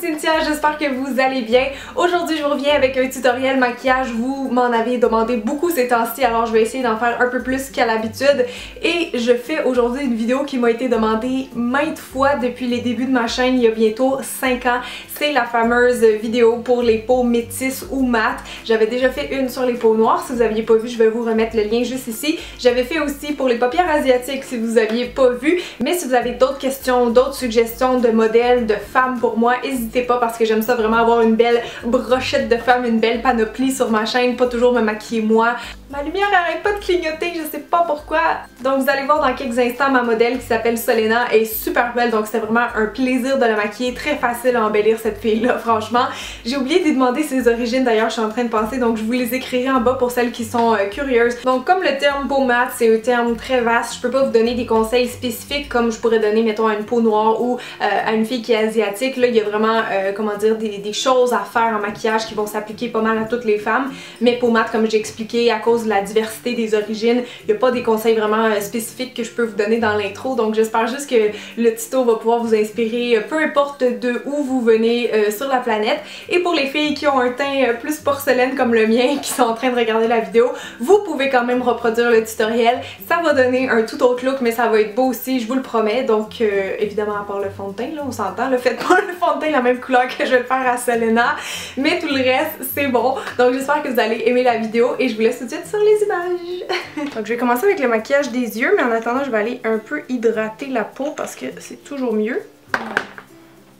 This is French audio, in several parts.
Cynthia, j'espère que vous allez bien. Aujourd'hui, je vous reviens avec un tutoriel maquillage. Vous m'en avez demandé beaucoup ces temps-ci, alors je vais essayer d'en faire un peu plus qu'à l'habitude. Et je fais aujourd'hui une vidéo qui m'a été demandée maintes fois depuis les débuts de ma chaîne, il y a bientôt 5 ans. C'est la fameuse vidéo pour les peaux métisses ou mat. J'avais déjà fait une sur les peaux noires. Si vous n'aviez pas vu, je vais vous remettre le lien juste ici. J'avais fait aussi pour les paupières asiatiques si vous n'aviez pas vu. Mais si vous avez d'autres questions, d'autres suggestions de modèles, de femmes pour moi, n'hésitez pas parce que j'aime ça vraiment avoir une belle brochette de femmes, une belle panoplie sur ma chaîne, pas toujours me maquiller moi. Ma lumière arrête pas de clignoter, je sais pas pourquoi. Donc vous allez voir dans quelques instants ma modèle qui s'appelle Solena, elle est super belle, donc c'était vraiment un plaisir de la maquiller, très facile à embellir cette fille-là, franchement. J'ai oublié de lui demander ses origines d'ailleurs, je suis en train de penser, donc je vous les écrirai en bas pour celles qui sont curieuses. Donc comme le terme peau mate, c'est un terme très vaste, je peux pas vous donner des conseils spécifiques comme je pourrais donner mettons à une peau noire ou à une fille qui est asiatique. Là il y a vraiment comment dire des choses à faire en maquillage qui vont s'appliquer pas mal à toutes les femmes, mais peau mate comme j'ai expliqué à cause de la diversité des origines, il n'y a pas des conseils vraiment spécifiques que je peux vous donner dans l'intro, donc j'espère juste que le tuto va pouvoir vous inspirer peu importe de où vous venez sur la planète. Et pour les filles qui ont un teint plus porcelaine comme le mien qui sont en train de regarder la vidéo, vous pouvez quand même reproduire le tutoriel, ça va donner un tout autre look mais ça va être beau aussi, je vous le promets. Donc évidemment à part le fond de teint, là on s'entend, le fait pas le fond de teint la même couleur que je vais le faire à Solena, mais tout le reste c'est bon. Donc j'espère que vous allez aimer la vidéo et je vous laisse tout de suite sur les images. Donc je vais commencer avec le maquillage des yeux, mais en attendant je vais aller un peu hydrater la peau parce que c'est toujours mieux.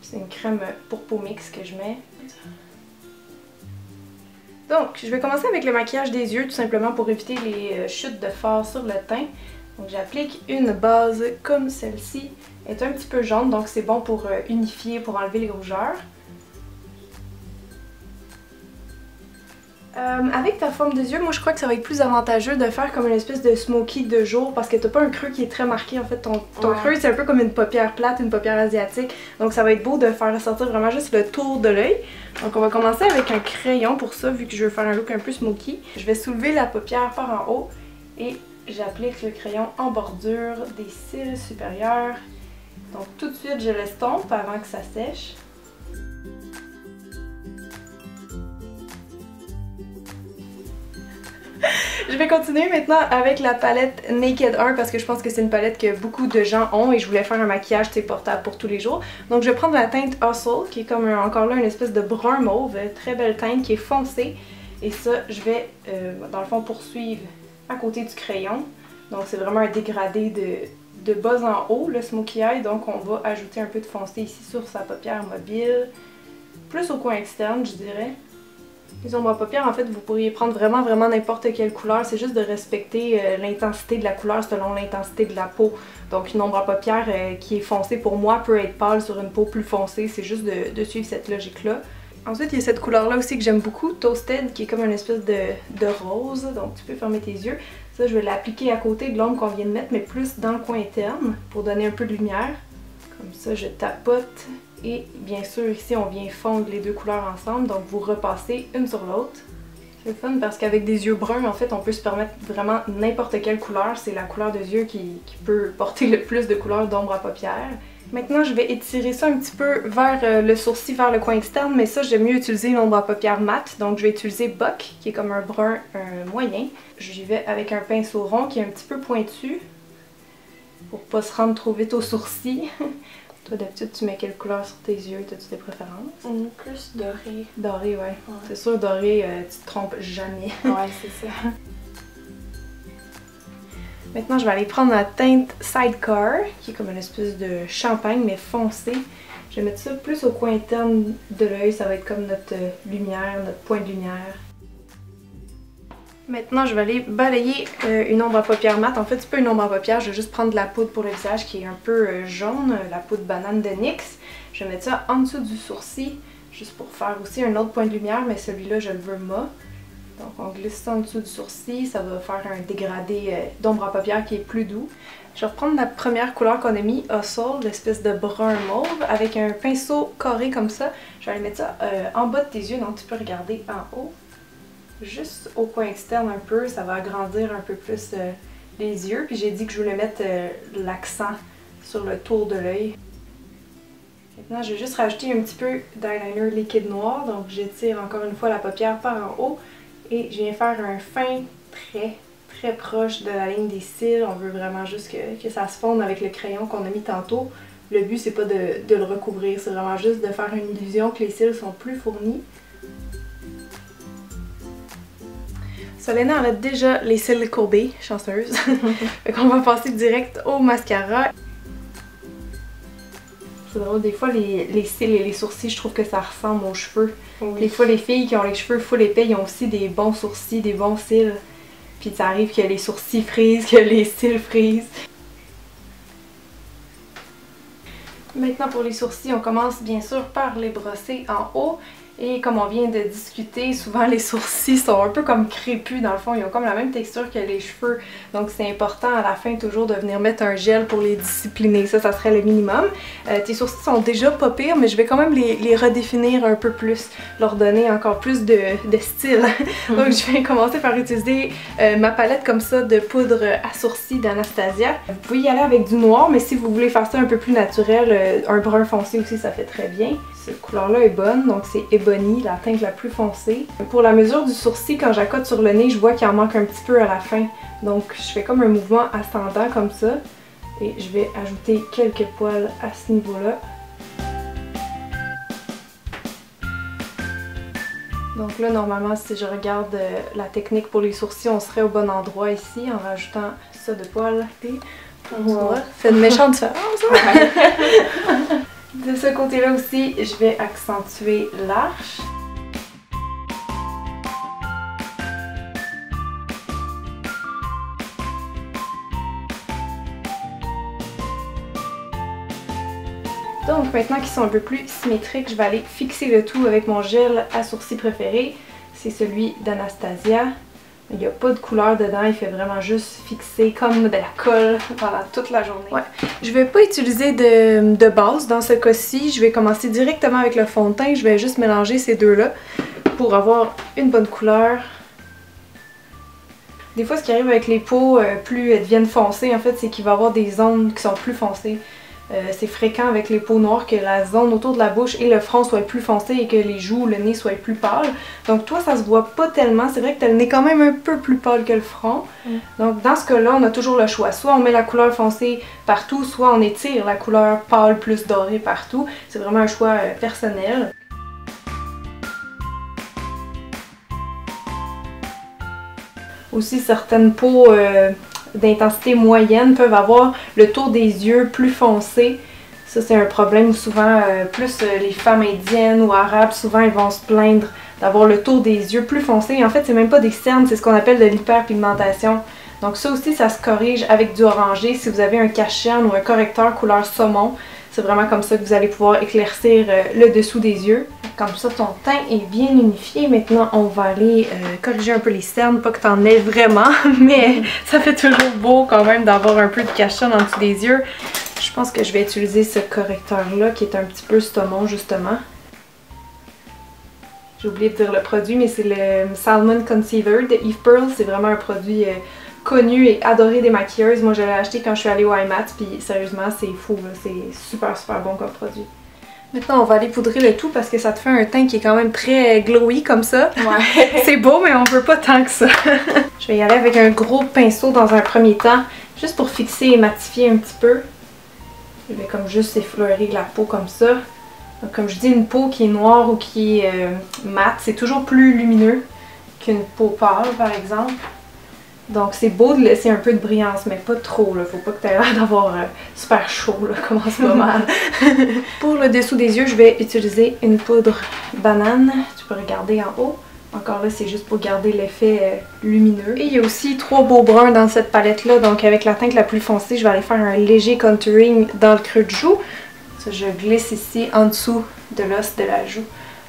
C'est une crème pour peau mixte que je mets. Donc je vais commencer avec le maquillage des yeux tout simplement pour éviter les chutes de fard sur le teint. Donc j'applique une base comme celle-ci. Elle est un petit peu jaune donc c'est bon pour unifier, pour enlever les rougeurs. Avec ta forme des yeux, moi je crois que ça va être plus avantageux de faire comme une espèce de smoky de jour parce que t'as pas un creux qui est très marqué en fait. Ton creux c'est un peu comme une paupière plate, une paupière asiatique. Donc ça va être beau de faire ressortir vraiment juste le tour de l'œil. Donc on va commencer avec un crayon pour ça vu que je veux faire un look un peu smoky. Je vais soulever la paupière par en haut et j'applique le crayon en bordure des cils supérieurs. Donc tout de suite je l'estompe avant que ça sèche. Je vais continuer maintenant avec la palette Naked Art parce que je pense que c'est une palette que beaucoup de gens ont et je voulais faire un maquillage portable pour tous les jours. Donc je vais prendre la teinte Hustle qui est comme encore là une espèce de brun mauve, très belle teinte qui est foncée. Et ça je vais dans le fond poursuivre à côté du crayon. Donc c'est vraiment un dégradé de bas en haut le smokey eye. Donc on va ajouter un peu de foncé ici sur sa paupière mobile. Plus au coin externe je dirais. Les ombres à paupières, en fait, vous pourriez prendre vraiment n'importe quelle couleur. C'est juste de respecter l'intensité de la couleur selon l'intensité de la peau. Donc une ombre à paupières qui est foncée pour moi peut être pâle sur une peau plus foncée. C'est juste de suivre cette logique-là. Ensuite, il y a cette couleur-là aussi que j'aime beaucoup, Toasted, qui est comme une espèce de rose. Donc tu peux fermer tes yeux. Ça, je vais l'appliquer à côté de l'ombre qu'on vient de mettre, mais plus dans le coin interne pour donner un peu de lumière. Comme ça, je tapote. Et bien sûr ici on vient fondre les deux couleurs ensemble, donc vous repassez une sur l'autre. C'est fun parce qu'avec des yeux bruns en fait on peut se permettre vraiment n'importe quelle couleur, c'est la couleur des yeux qui peut porter le plus de couleurs d'ombre à paupières. Maintenant je vais étirer ça un petit peu vers le sourcil, vers le coin externe, mais ça j'aime mieux utiliser une ombre à paupières mat, donc je vais utiliser Buck qui est comme un brun moyen. J'y vais avec un pinceau rond qui est un petit peu pointu pour pas se rendre trop vite au sourcil. Toi, d'habitude, tu mets quelle couleur sur tes yeux? T'as-tu des préférences? Plus doré. Doré, ouais. C'est sûr, doré, tu te trompes jamais. Ouais, c'est ça. Maintenant, je vais aller prendre la teinte Sidecar, qui est comme une espèce de champagne, mais foncé. Je vais mettre ça plus au coin interne de l'œil. Ça va être comme notre lumière, notre point de lumière. Maintenant, je vais aller balayer une ombre à paupières mat. En fait, c'est pas une ombre à paupières, je vais juste prendre de la poudre pour le visage qui est un peu jaune, la poudre banane de NYX. Je vais mettre ça en dessous du sourcil, juste pour faire aussi un autre point de lumière, mais celui-là, je le veux mat. Donc, on glisse ça en dessous du sourcil, ça va faire un dégradé d'ombre à paupières qui est plus doux. Je vais reprendre la première couleur qu'on a mis, Hustle, l'espèce de brun mauve, avec un pinceau carré comme ça. Je vais aller mettre ça en bas de tes yeux, donc tu peux regarder en haut. Juste au coin externe un peu, ça va agrandir un peu plus les yeux. Puis j'ai dit que je voulais mettre l'accent sur le tour de l'œil. Maintenant, je vais juste rajouter un petit peu d'eyeliner liquide noir. Donc, j'étire encore une fois la paupière par en haut. Et je viens faire un fin trait très proche de la ligne des cils. On veut vraiment juste que ça se fonde avec le crayon qu'on a mis tantôt. Le but, c'est pas de le recouvrir. C'est vraiment juste de faire une illusion que les cils sont plus fournis. Solena, elle a déjà les cils courbés, chanceuse. Fait qu'on va passer direct au mascara. C'est drôle, des fois les cils et les sourcils, je trouve que ça ressemble aux cheveux. Oui. Des fois les filles qui ont les cheveux full épais, ils ont aussi des bons sourcils, des bons cils. Puis ça arrive que les sourcils frisent, que les cils frisent. Maintenant pour les sourcils, on commence bien sûr par les brosser en haut. Et comme on vient de discuter, souvent les sourcils sont un peu comme crépus dans le fond, ils ont comme la même texture que les cheveux. Donc c'est important à la fin toujours de venir mettre un gel pour les discipliner, ça serait le minimum. Tes sourcils sont déjà pas pires, mais je vais quand même les redéfinir un peu plus, leur donner encore plus de style. Donc je vais commencer par utiliser ma palette comme ça de poudre à sourcils d'Anastasia. Vous pouvez y aller avec du noir, mais si vous voulez faire ça un peu plus naturel, un brun foncé aussi ça fait très bien. Cette couleur-là est bonne, donc c'est Ebony, la teinte la plus foncée. Pour la mesure du sourcil, quand j'accote sur le nez, je vois qu'il en manque un petit peu à la fin. Donc je fais comme un mouvement ascendant comme ça. Et je vais ajouter quelques poils à ce niveau-là. Donc là, normalement, si je regarde la technique pour les sourcils, on serait au bon endroit ici en rajoutant ça de poils. Wow. Fait une méchante différence. De ce côté-là aussi, je vais accentuer l'arche. Donc maintenant qu'ils sont un peu plus symétriques, je vais aller fixer le tout avec mon gel à sourcils préféré. C'est celui d'Anastasia. Il n'y a pas de couleur dedans, il fait vraiment juste fixer comme de la colle pendant toute la journée. Ouais. Je vais pas utiliser de base dans ce cas-ci, je vais commencer directement avec le fond de teint. Je vais juste mélanger ces deux-là pour avoir une bonne couleur. Des fois, ce qui arrive avec les peaux, plus elles deviennent foncées, en fait, c'est qu'il va y avoir des zones qui sont plus foncées. C'est fréquent avec les peaux noires que la zone autour de la bouche et le front soit plus foncé et que les joues, le nez soient plus pâles. Donc toi, ça se voit pas tellement. C'est vrai que t'as le nez quand même un peu plus pâle que le front. Donc dans ce cas-là, on a toujours le choix. Soit on met la couleur foncée partout, soit on étire la couleur pâle plus dorée partout. C'est vraiment un choix personnel. Aussi, certaines peaux d'intensité moyenne peuvent avoir le tour des yeux plus foncé. Ça, c'est un problème où souvent, plus les femmes indiennes ou arabes, souvent, elles vont se plaindre d'avoir le tour des yeux plus foncé. Et en fait, c'est même pas des cernes, c'est ce qu'on appelle de l'hyperpigmentation. Donc ça aussi, ça se corrige avec du orangé. Si vous avez un cache-cerne ou un correcteur couleur saumon, c'est vraiment comme ça que vous allez pouvoir éclaircir le dessous des yeux. Comme ça, ton teint est bien unifié. Maintenant, on va aller corriger un peu les cernes. Pas que t'en aies vraiment, mais ça fait toujours beau quand même d'avoir un peu de cache-cerne en dessous des yeux. Je pense que je vais utiliser ce correcteur-là qui est un petit peu saumon, justement. J'ai oublié de dire le produit, mais c'est le Salmon Concealer de Eve Pearl. C'est vraiment un produit connu et adoré des maquilleuses. Moi, je l'ai acheté quand je suis allée au IMAT, puis sérieusement, c'est fou, c'est super bon comme produit. Maintenant, on va aller poudrer le tout parce que ça te fait un teint qui est quand même très glowy comme ça. Ouais. C'est beau, mais on veut pas tant que ça. Je vais y aller avec un gros pinceau dans un premier temps, juste pour fixer et matifier un petit peu. Je vais comme juste effleurer la peau comme ça. Donc, comme je dis, une peau qui est noire ou qui est mate, c'est toujours plus lumineux qu'une peau pâle, par exemple. Donc c'est beau de laisser un peu de brillance, mais pas trop, là. Faut pas que tu aies l'air d'avoir super chaud, là, comme en ce moment. Pour le dessous des yeux, je vais utiliser une poudre banane. Tu peux regarder en haut. Encore là, c'est juste pour garder l'effet lumineux. Et il y a aussi 3 beaux bruns dans cette palette-là. Donc avec la teinte la plus foncée, je vais aller faire un léger contouring dans le creux de joue. Ça, je glisse ici en dessous de l'os de la joue.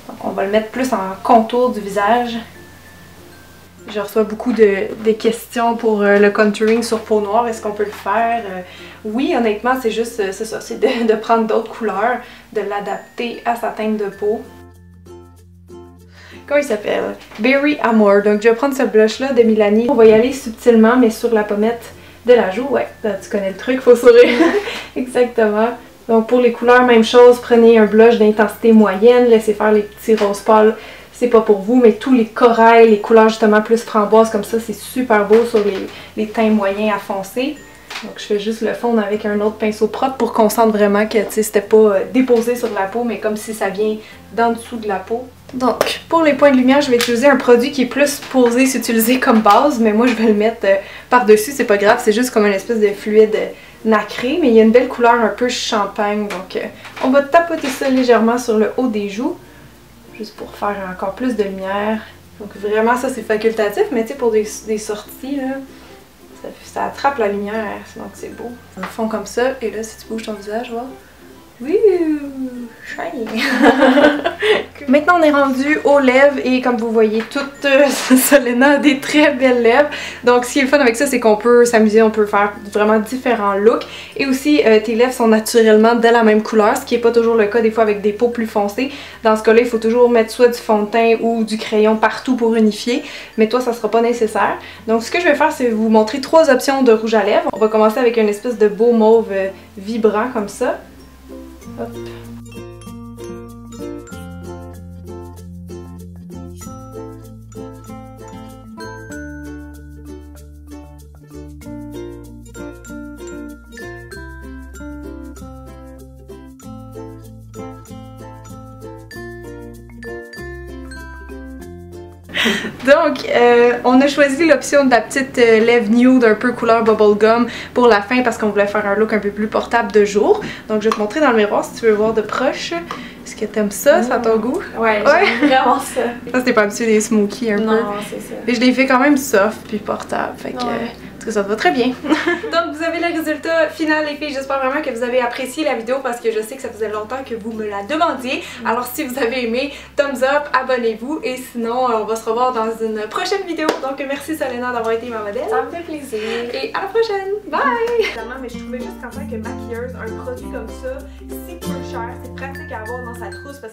Donc on va le mettre plus en contour du visage. Je reçois beaucoup de questions pour le contouring sur peau noire. Est-ce qu'on peut le faire? Oui, honnêtement, c'est juste, c'est ça, c'est de prendre d'autres couleurs, de l'adapter à sa teinte de peau. Comment il s'appelle? Berry Amour. Donc je vais prendre ce blush-là de Milani. On va y aller subtilement, mais sur la pommette de la joue. Ouais, là, tu connais le truc, faut sourire. Exactement. Donc pour les couleurs, même chose, prenez un blush d'intensité moyenne, laissez faire les petits roses pâles, c'est pas pour vous, mais tous les corails, les couleurs justement plus framboises comme ça, c'est super beau sur les teints moyens à foncé. Donc je fais juste le fondre avec un autre pinceau propre pour qu'on sente vraiment que c'était pas déposé sur la peau, mais comme si ça vient d'en dessous de la peau. Donc pour les points de lumière, je vais utiliser un produit qui est plus posé s'utiliser comme base, mais moi je vais le mettre par-dessus, c'est pas grave, c'est juste comme une espèce de fluide nacré, mais il y a une belle couleur un peu champagne, donc on va tapoter ça légèrement sur le haut des joues, juste pour faire encore plus de lumière. Donc vraiment ça c'est facultatif, mais tu sais pour des sorties là, ça attrape la lumière, donc c'est beau. On le fond comme ça, et là si tu bouges ton visage, voir. Oui, shiny! Maintenant on est rendu aux lèvres et comme vous voyez toute Solena a des très belles lèvres. Donc ce qui est le fun avec ça c'est qu'on peut s'amuser, on peut faire vraiment différents looks. Et aussi tes lèvres sont naturellement de la même couleur, ce qui n'est pas toujours le cas des fois avec des peaux plus foncées. Dans ce cas là il faut toujours mettre soit du fond de teint ou du crayon partout pour unifier. Mais toi ça sera pas nécessaire. Donc ce que je vais faire c'est vous montrer 3 options de rouge à lèvres. On va commencer avec une espèce de beau mauve vibrant comme ça. Hop. Donc, on a choisi l'option de la petite lèvre nude un peu couleur bubblegum pour la fin parce qu'on voulait faire un look un peu plus portable de jour. Donc, je vais te montrer dans le miroir si tu veux voir de proche. Est-ce que t'aimes ça? C'est à ton goût? Ouais, j'aime vraiment ça. Ça, c'était pas habitué des smokies un peu. Non, c'est ça. Mais je l'ai fait quand même soft puis portable. Fait que, ça te va très bien. Donc vous avez le résultat final les filles, j'espère vraiment que vous avez apprécié la vidéo parce que je sais que ça faisait longtemps que vous me la demandiez. Alors si vous avez aimé, thumbs up, abonnez-vous et sinon on va se revoir dans une prochaine vidéo. Donc merci Solena d'avoir été ma modèle. Ça me fait plaisir. Et à la prochaine, bye! Évidemment, mais je trouvais juste qu'en tant que maquilleuse, un produit comme ça, c'est peu cher, c'est pratique à avoir dans sa trousse parce que